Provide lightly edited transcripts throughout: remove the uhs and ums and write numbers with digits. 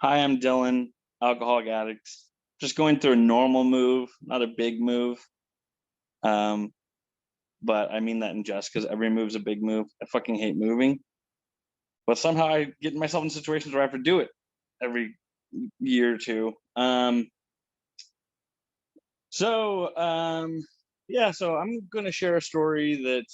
Hi, I'm Dylan, alcoholic addicts. Just going through a normal move, not a big move. Um, but I mean that in jest because every move's a big move. I fucking hate moving, but somehow I get myself in situations where I have to do it every year or two. So yeah, so I'm gonna share a story that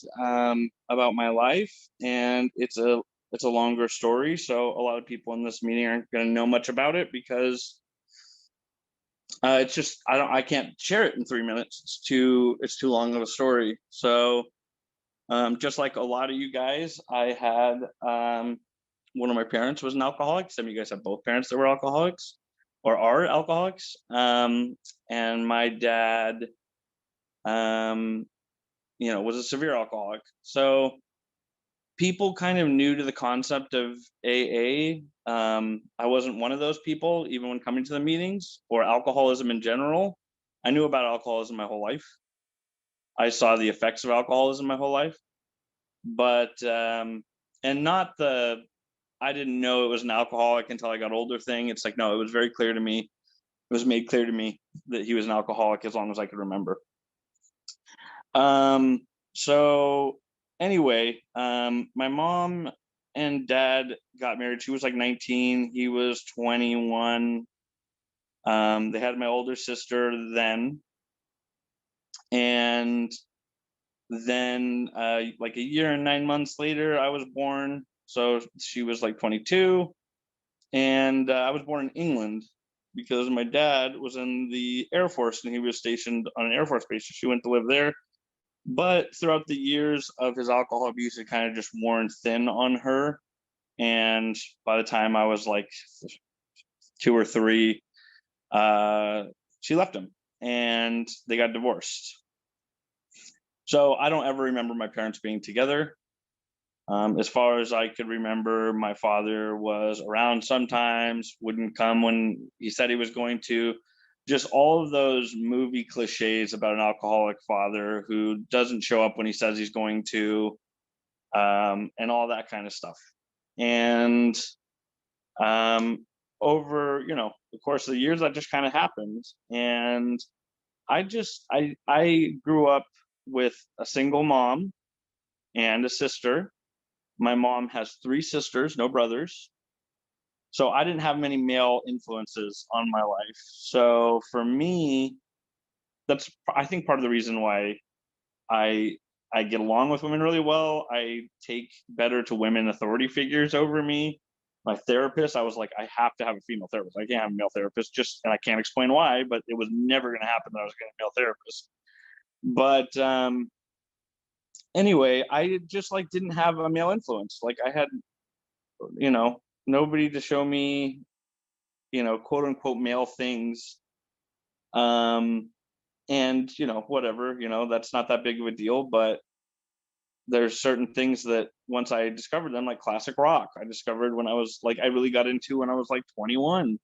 about my life, and it's a longer story. So a lot of people in this meeting aren't gonna know much about it because it's just I can't share it in 3 minutes. It's too long of a story. So just like a lot of you guys, I had one of my parents was an alcoholic. Some of you guys have both parents that were alcoholics or are alcoholics. And my dad, um, was a severe alcoholic. So people kind of new to the concept of AA. I wasn't one of those people, even when coming to the meetings or alcoholism in general. I knew about alcoholism my whole life. I saw the effects of alcoholism my whole life, but and not the I didn't know it was an alcoholic until I got older thing. It's like no, it was very clear to me. It was made clear to me that he was an alcoholic as long as I could remember. Um, so anyway, my mom and dad got married. She was like 19, he was 21. They had my older sister then, and then like a year and 9 months later, I was born. So she was like 22, and I was born in England because my dad was in the Air Force and he was stationed on an Air Force base. So she went to live there. But throughout the years of his alcohol abuse, it kind of just worn thin on her. And by the time I was like 2 or 3, uh, she left him and they got divorced. So I don't ever remember my parents being together. As far as I could remember, my father was around sometimes, wouldn't come when he said he was going to. Just all of those movie cliches about an alcoholic father who doesn't show up when he says he's going to, and all that kind of stuff. And um, over the course of the years, that just kind of happened. And I grew up with a single mom and a sister. My mom has 3 sisters, no brothers. So I didn't have many male influences on my life. So for me, that's I think part of the reason why I I get along with women really well. I take better to women authority figures over me. My therapist, I was like, I have to have a female therapist. I can't have a male therapist, just and I can't explain why, but it was never going to happen that I was getting a male therapist. But anyway, I just like didn't have a male influence. Like I had, nobody to show me, quote unquote male things. Um, and whatever, that's not that big of a deal. But there's certain things that once I discovered them, like classic rock, I discovered when I was like, I really got into when I was like 21,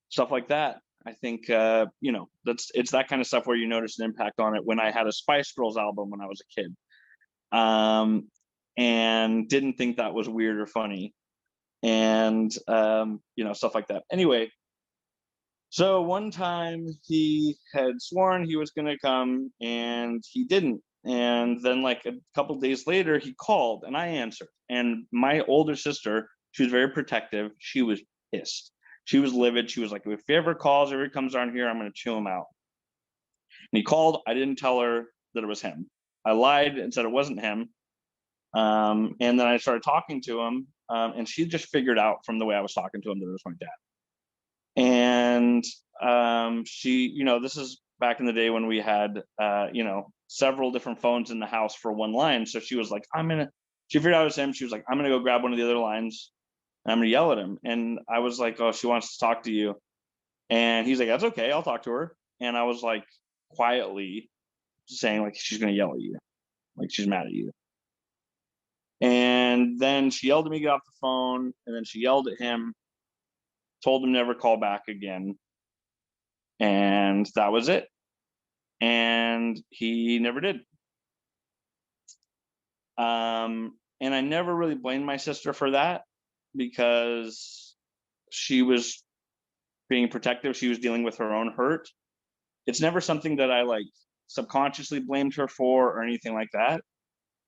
stuff like that. I think, it's that kind of stuff where you notice an impact on it. When I had a Spice Girls album when I was a kid, um, and didn't think that was weird or funny, and stuff like that. Anyway, so one time he had sworn he was going to come and he didn't. And then, like a couple days later, he called and I answered. And my older sister, she was very protective. She was pissed. She was livid. She was like, if he ever calls or he comes around here, I'm going to chew him out. And he called. I didn't tell her that it was him. I lied and said it wasn't him. And then I started talking to him. And she just figured out from the way I was talking to him that it was my dad. And she, this is back in the day when we had several different phones in the house for one line. So she was like, she figured out it was him. She was like, I'm gonna go grab one of the other lines and I'm gonna yell at him. And I was like, oh, she wants to talk to you. And he's like, that's okay, I'll talk to her. And I was like, quietly saying like she's gonna yell at you, like she's mad at you. And then she yelled at me, get off the phone, and then she yelled at him, told him never call back again, and that was it. And he never did. And I never really blamed my sister for that because she was being protective. She was dealing with her own hurt. It's never something that I like subconsciously blamed her for or anything like that.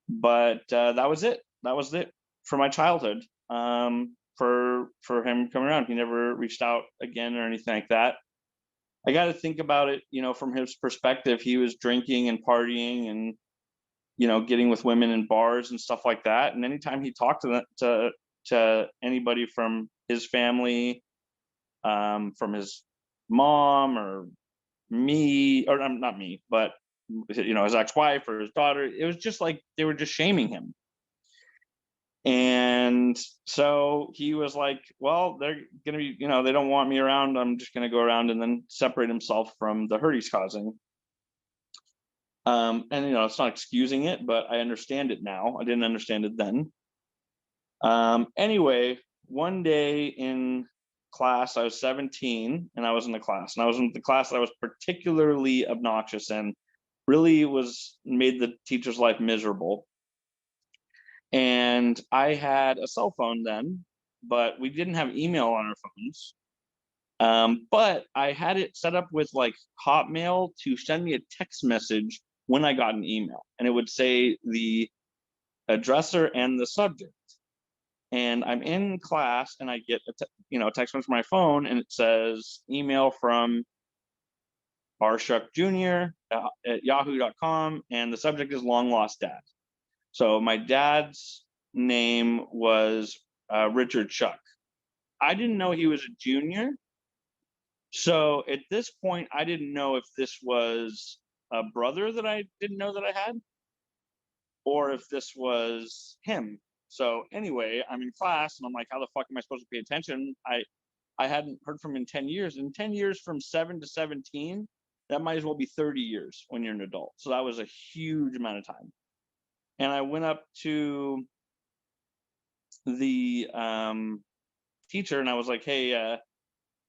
But that was it. That was it for my childhood. For him coming around, he never reached out again or anything like that. I got to think about it, from his perspective. He was drinking and partying and getting with women in bars and stuff like that. And anytime he talked to anybody from his family, from his mom or me, or not me, but his ex-wife or his daughter, it was just like they were just shaming him. And so he was like, well, they're gonna be, they don't want me around, I'm just gonna go around, and then separate himself from the hurt he's causing. And it's not excusing it, but I understand it now. I didn't understand it then. Anyway, one day in class, I was 17 and I was in the class, and I was in the class that I was particularly obnoxious and really made the teacher's life miserable. And I had a cell phone then, but we didn't have email on our phones. But I had it set up with like Hotmail to send me a text message when I got an email, and it would say the addresser and the subject. And I'm in class and I get a text message from my phone, and it says email from Barshuk Jr. At yahoo.com, and the subject is long lost dad. So my dad's name was Richard Shuck. I didn't know he was a junior. So at this point, I didn't know if this was a brother that I didn't know that I had, or if this was him. So anyway, I'm in class and I'm like, how the fuck am I supposed to pay attention? I hadn't heard from him in 10 years. And 10 years from 7 to 17, that might as well be 30 years when you're an adult. So that was a huge amount of time. And I went up to the teacher and I was like, hey,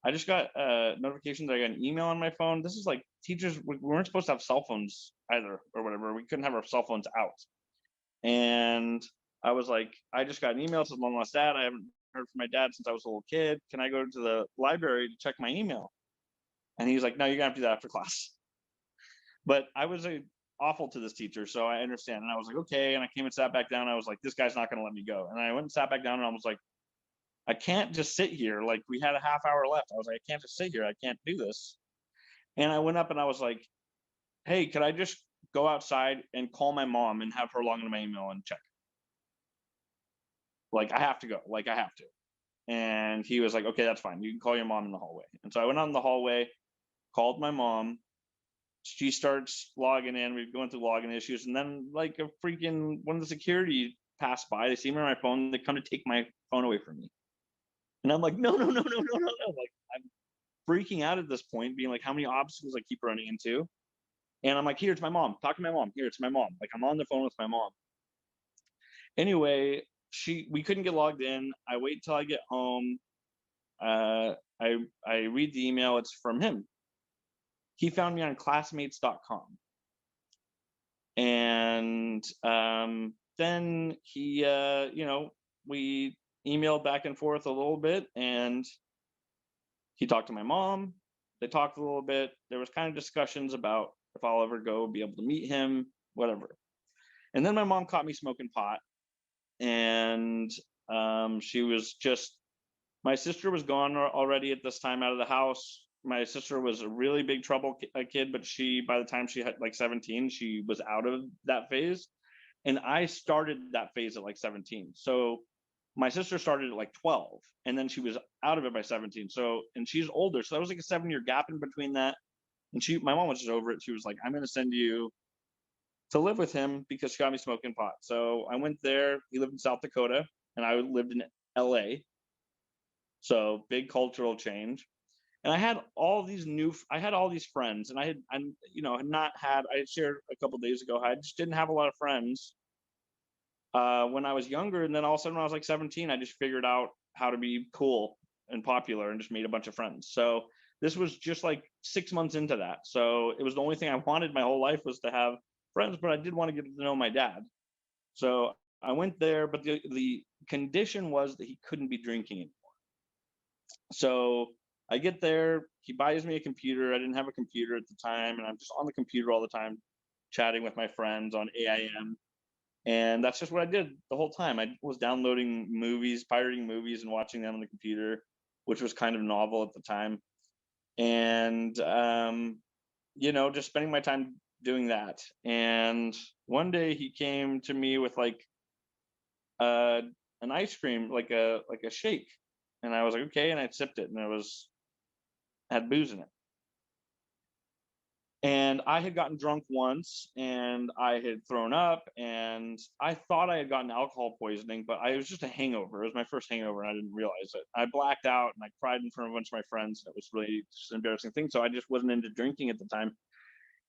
I just got a notification that I got an email on my phone. This is like, teachers, we weren't supposed to have cell phones either or whatever. We couldn't have our cell phones out. And I was like, I just got an email. It says long lost dad. I haven't heard from my dad since I was a little kid. Can I go to the library to check my email? And he's like, no, you're gonna have to do that after class. But I was awful to this teacher, so I understand. And I was like, okay. And I came and sat back down. I was like, this guy's not gonna let me go. And I went and sat back down, and I was like, I can't just sit here. Like, we had a half hour left. I was like, I can't just sit here. I can't do this. And I went up and I was like, hey, could I just go outside and call my mom and have her log into my email and check? Like, I have to go. Like, I have to. And he was like, okay, that's fine. You can call your mom in the hallway. And so I went out in the hallway, called my mom. She starts logging in. We're going through login issues. And then, like, a freaking one of the security passed by. They see me on my phone. They come to take my phone away from me. And I'm like, no. Like, I'm freaking out at this point, being like, how many obstacles I keep running into. And I'm like, here, it's my mom. Talk to my mom. Here, it's my mom. Like, I'm on the phone with my mom. Anyway, we couldn't get logged in. I wait till I get home. I read the email. It's from him. He found me on classmates.com. And then he, we emailed back and forth a little bit, and he talked to my mom. They talked a little bit. There was kind of discussions about if I'll ever be able to meet him, whatever. And then my mom caught me smoking pot, and she was just, my sister was gone already at this time out of the house. My sister was a really big trouble kid, but by the time she had like 17, she was out of that phase. And I started that phase at like 17. So my sister started at like 12, and then she was out of it by 17. So, and she's older. So that was like a 7-year gap in between that. And my mom was just over it. She was like, I'm going to send you to live with him because she got me smoking pot. So I went there. He lived in South Dakota, and I lived in LA. So big cultural change. And I had all these friends, and I shared a couple days ago, I just didn't have a lot of friends when I was younger. And then all of a sudden when I was like 17, I just figured out how to be cool and popular and just made a bunch of friends. So this was just like 6 months into that. So it was the only thing I wanted my whole life, was to have friends, but I did want to get to know my dad. So I went there, but the condition was that he couldn't be drinking anymore. So I get there, he buys me a computer. I didn't have a computer at the time, and I'm just on the computer all the time, chatting with my friends on AIM. And that's just what I did the whole time. I was downloading movies, pirating movies, and watching them on the computer, which was kind of novel at the time. And just spending my time doing that. And one day he came to me with like uh, an ice cream, like a shake, and I was like, okay, and I sipped it, and it was had booze in it. And I had gotten drunk once, and I had thrown up, and I thought I had gotten alcohol poisoning, but I was just a hangover. It was my first hangover, and I didn't realize it. I blacked out, and I cried in front of a bunch of my friends. And it was really just an embarrassing thing. So I just wasn't into drinking at the time.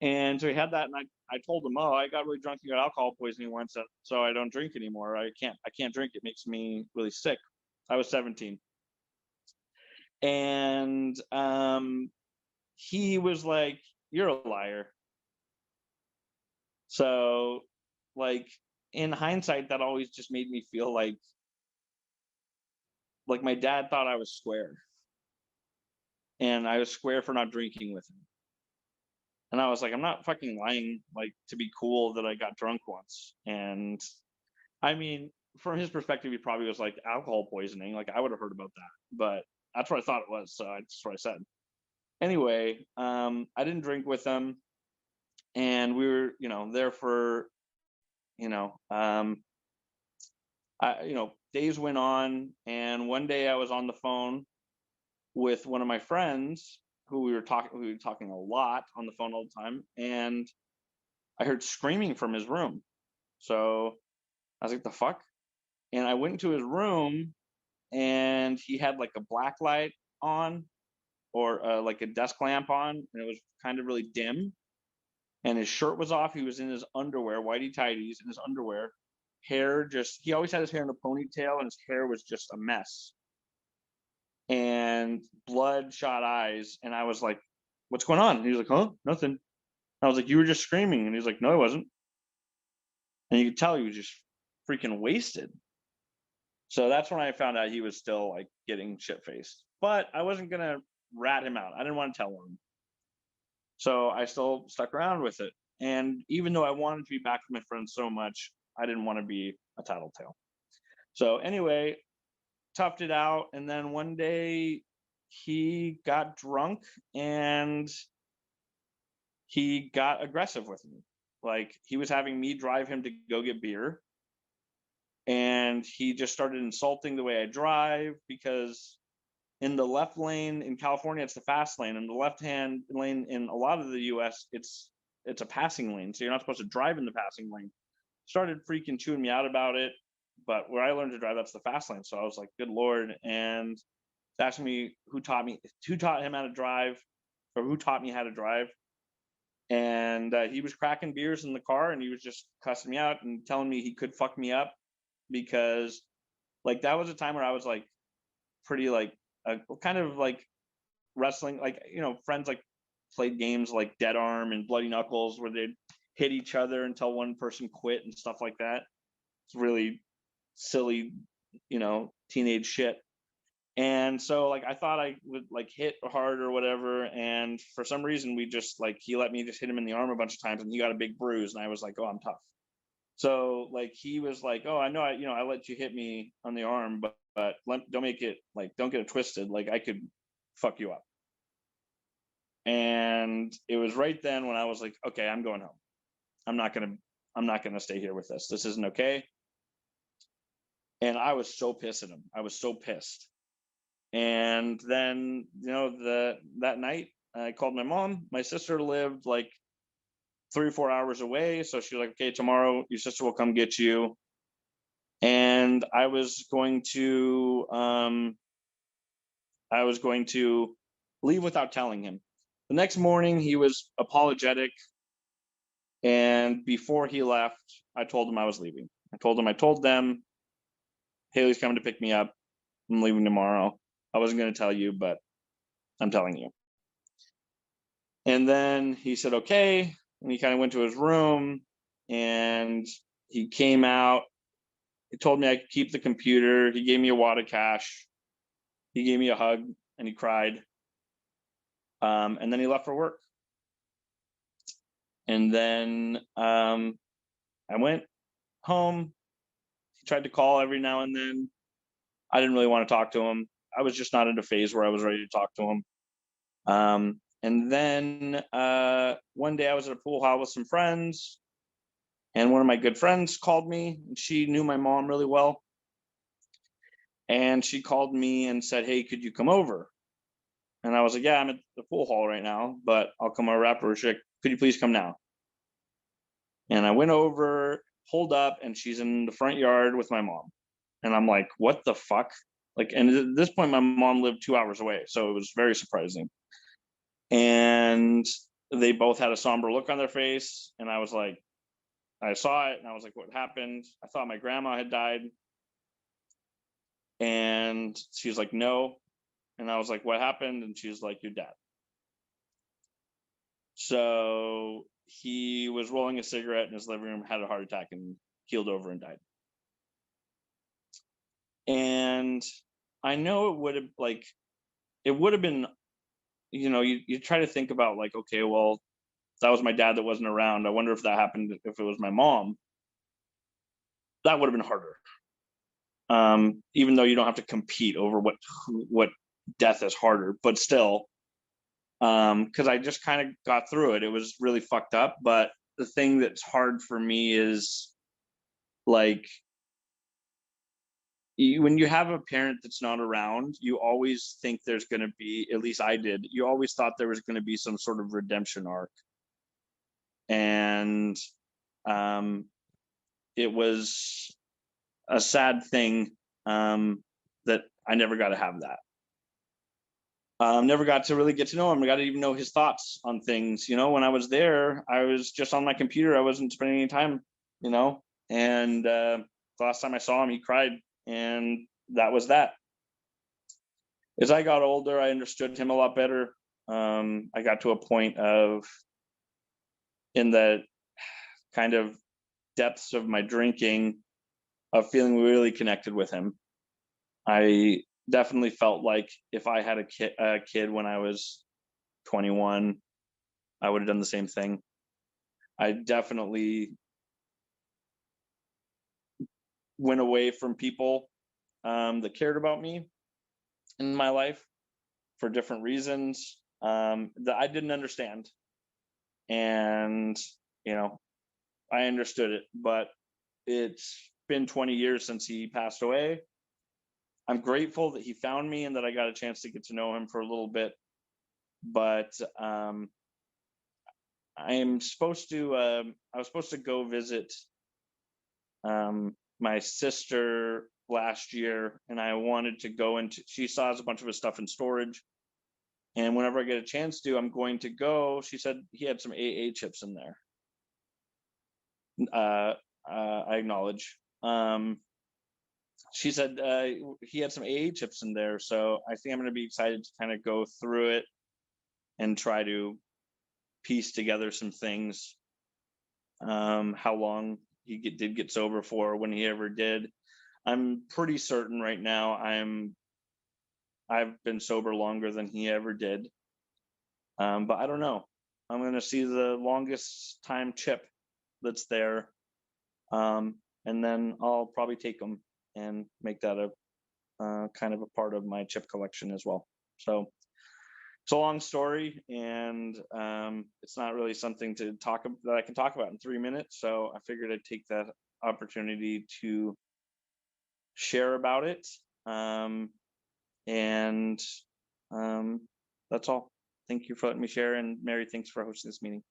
And so he had that, and I told him, "Oh, I got really drunk and got alcohol poisoning once, so I don't drink anymore. I can't drink. It makes me really sick." I was 17, and he was like, "You're a liar." So, like, in hindsight, that always just made me feel like my dad thought I was square, and I was square for not drinking with him. And I was like, I'm not fucking lying, like, to be cool that I got drunk once. And I mean, from his perspective, he probably was like alcohol poisoning. Like, I would have heard about that, but that's what I thought it was. So that's what I said. Anyway, I didn't drink with him, and we were, there for, you know, um, days went on, and one day I was on the phone with one of my friends who we were talking a lot on the phone all the time, and I heard screaming from his room. So I was like, the fuck? And I went into his room, and he had like a black light on, or like a desk lamp on, and it was kind of really dim. And his shirt was off. He was in his underwear, whitey tighties, in his underwear. Hair just, he always had his hair in a ponytail, and his hair was just a mess. And bloodshot eyes. And I was like, what's going on? And he was like, huh? Nothing. I was like, you were just screaming. And he was like, no, I wasn't. And you could tell he was just freaking wasted. So that's when I found out he was still like getting shit faced. But I wasn't gonna rat him out. I didn't want to tell him. So I still stuck around with it. And even though I wanted to be back with my friends so much, I didn't want to be a tattletale. So anyway, toughed it out. And then one day he got drunk, and he got aggressive with me. Like, he was having me drive him to go get beer, and he just started insulting the way I drive, because in the left lane in California, it's the fast lane. In the left hand lane in a lot of the US, it's a passing lane. So you're not supposed to drive in the passing lane. Started freaking chewing me out about it. But where I learned to drive, that's the fast lane. So I was like, good Lord. And asking me who taught him how to drive, or who taught me how to drive. And he was cracking beers in the car, and he was just cussing me out and telling me he could fuck me up, because like that was a time where I was like pretty like kind of like wrestling, like, friends like played games like Dead Arm and Bloody Knuckles, where they'd hit each other until one person quit and stuff like that. It's really silly, teenage shit. And so like I thought I would like hit hard or whatever, and for some reason we just like he let me just hit him in the arm a bunch of times, and he got a big bruise, and I was like, oh, I'm tough. So like he was like, oh, I know, I let you hit me on the arm, but don't make it like, don't get it twisted. Like, I could fuck you up. And it was right then when I was like, okay, I'm going home. I'm not gonna I'm not gonna stay here with this. This isn't okay. And I was so pissed at him. I was so pissed. And then, that night I called my mom. My sister lived like 3 or 4 hours away. So she was like, okay, tomorrow your sister will come get you. And I was going to leave without telling him. The next morning he was apologetic, and before he left, I told him I was leaving. I told them, Haley's coming to pick me up. I'm leaving tomorrow. I wasn't going to tell you, but I'm telling you. And then he said, okay. And he kind of went to his room, and he came out. He told me I could keep the computer. He gave me a wad of cash. He gave me a hug, and he cried. And then he left for work. And then I went home. He tried to call every now and then. I didn't really want to talk to him. I was just not in a phase where I was ready to talk to him. And then one day I was at a pool hall with some friends, and one of my good friends called me. And she knew my mom really well. And she called me and said, "Hey, could you come over?" And I was like, "Yeah, I'm at the pool hall right now, but I'll come over afterwards." She's like, "Could you please come now?" And I went over, pulled up, and she's in the front yard with my mom. And I'm like, "What the fuck?" Like, and at this point, my mom lived 2 hours away, so it was very surprising. And they both had a somber look on their face, and I was like, I saw it, and I was like, "What happened?" I thought my grandma had died, and she's like, "No," and I was like, "What happened?" And she's like, "Your dad." So he was rolling a cigarette in his living room, had a heart attack, and keeled over and died. And I know it would have been, you try to think about, like, okay, well, that was my dad that wasn't around. I wonder if that happened if it was my mom. That would have been harder. Even though you don't have to compete over what death is harder, but still, because I just kind of got through it. It was really fucked up, but the thing that's hard for me is, like, when you have a parent that's not around, you always think there's going to be, at least I did, you always thought there was going to be some sort of redemption arc. And um, it was a sad thing, that I never got to have that. Never got to really get to know him. I got to even know his thoughts on things. When I was there, I was just on my computer. I wasn't spending any time, you know. And the last time I saw him, he cried, and that was that. As I got older, I understood him a lot better. I got to a point of, in the kind of depths of my drinking, of feeling really connected with him. I definitely felt like if I had a kid when I was 21, I would have done the same thing. I definitely went away from people that cared about me in my life for different reasons that I didn't understand. And, you know, I understood it, but it's been 20 years since he passed away. I'm grateful that he found me and that I got a chance to get to know him for a little bit. But I was supposed to go visit my sister last year, and I wanted to go into. She still has a bunch of his stuff in storage, and whenever I get a chance to, I'm going to go. She said he had some AA chips in there. Uh, I acknowledge. She said he had some AA chips in there, so I think I'm going to be excited to kind of go through it and try to piece together some things. How long did get sober for, when he ever did. I'm pretty certain right now I've been sober longer than he ever did. But I don't know. I'm gonna see the longest time chip that's there, and then I'll probably take them and make that a kind of a part of my chip collection as well. So it's a long story, and it's not really something that I can talk about in 3 minutes. So I figured I'd take that opportunity to share about it. And um, that's all. Thank you for letting me share, and Mary, thanks for hosting this meeting.